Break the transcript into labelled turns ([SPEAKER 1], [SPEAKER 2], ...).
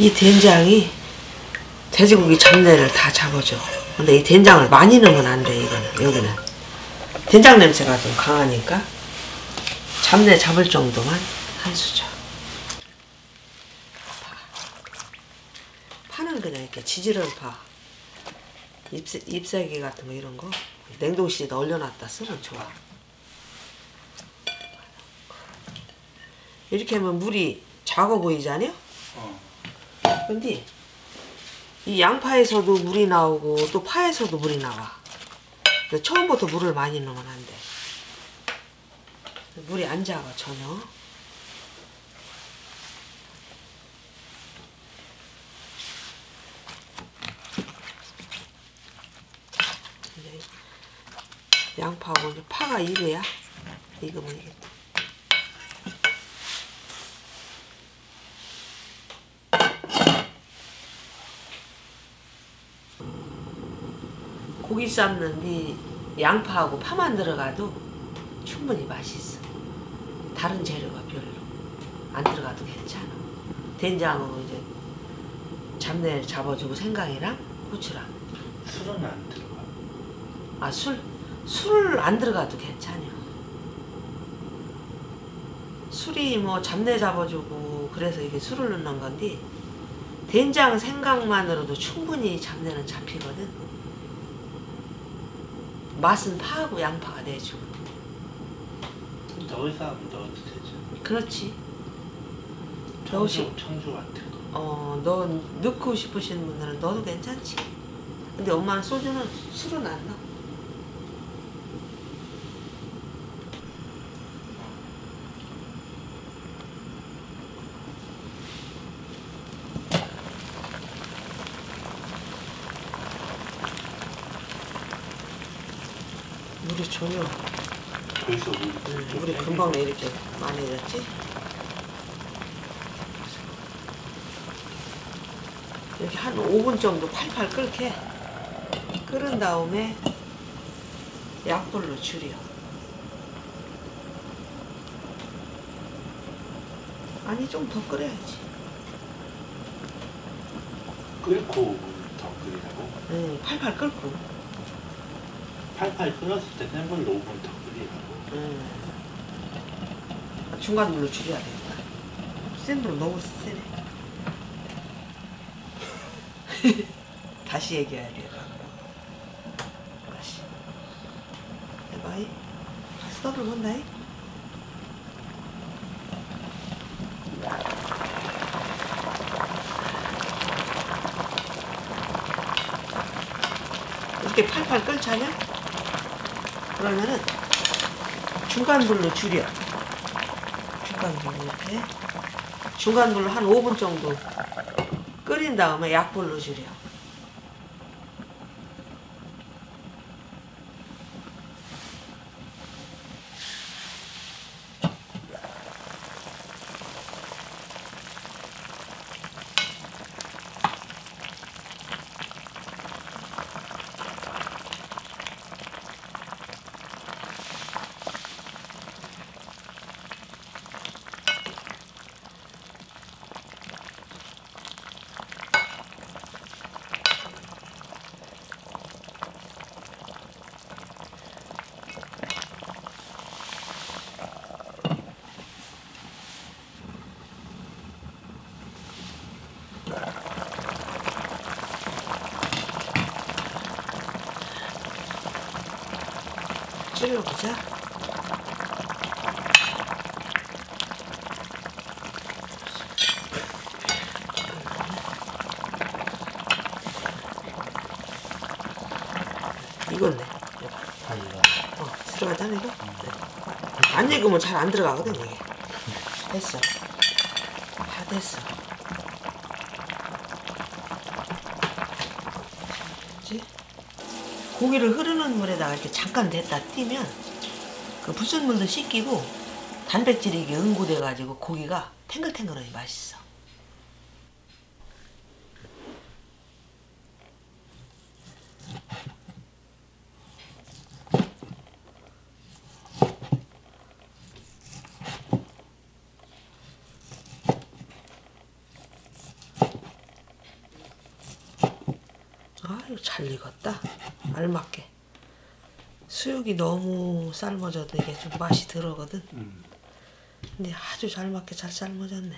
[SPEAKER 1] 이 된장이 돼지고기 잡내를 다 잡아줘. 근데 이 된장을 많이 넣으면 안 돼. 이거는 여기는 된장 냄새가 좀 강하니까 잡내 잡을 정도만 한 수저. 파는 그냥 이렇게 지지런 파, 잎사귀 같은 거 이런 거 냉동실에다 얼려놨다 쓰면 좋아. 이렇게 하면 물이 작아 보이잖아요? 근데 이 양파에서도 물이 나오고 또 파에서도 물이 나와. 처음부터 물을 많이 넣으면 안 돼. 물이 안 작아 전혀. 양파하고 이제 파가 익어야 익으면 이게 고기 삶는 이 양파하고 파만 들어가도 충분히 맛있어. 다른 재료가 별로 안 들어가도 괜찮아. 된장으로 이제 잡내 잡아주고 생강이랑 고추랑.
[SPEAKER 2] 술은 안 들어가?
[SPEAKER 1] 아, 술 안 들어가도 괜찮아요. 술이 뭐 잡내 잡아주고 그래서 이게 술을 넣는 건데 된장 생강만으로도 충분히 잡내는 잡히거든. 맛은 파하고 양파가 내줘.
[SPEAKER 2] 넣을 사람은 넣어도 되죠.
[SPEAKER 1] 그렇지.
[SPEAKER 2] 청주 같은 거.
[SPEAKER 1] 넣고 싶으신 분들은 넣어도 괜찮지. 근데 엄마는 소주는 술은 안 넣어. 물이 전혀.
[SPEAKER 2] 벌써
[SPEAKER 1] 물이 금방 왜 이렇게 많아졌지? 이렇게 한 5분 정도 팔팔 끓게. 끓은 다음에 약불로 줄여. 아니 좀 더 끓여야지.
[SPEAKER 2] 끓고 더 끓이라고?
[SPEAKER 1] 응, 팔팔 끓고.
[SPEAKER 2] 팔팔 끓었을 때 센 불로 5분 더 끓이라고?
[SPEAKER 1] 응. 중간 불로 줄여야 되겠다. 센 불로 너무 세네. 다시 얘기해야 돼. 다시. 해봐이. 다시 떠를 본다이. 이렇게 팔팔 끓잖아? 그러면은 중간 불로 줄여. 중간 불로 이렇게. 중간 불로 한 5분 정도 끓인 다음에 약불로 줄여. 끓여보자. 이건데. 들어가잖아 이거. 안 익으면 잘 안 들어가거든 이게. 됐어. 다 됐어. 그렇지? 고기를 흐르는 물에다가 이렇게 잠깐 댔다 띄면 그 불순물도 씻기고 단백질이 이게 응고돼가지고 고기가 탱글탱글하니 맛있어. 아유 잘 익었다. 알맞게. 수육이 너무 삶아져도 이게 좀 맛이 들어거든. 근데 아주 잘 맞게 잘 삶아졌네.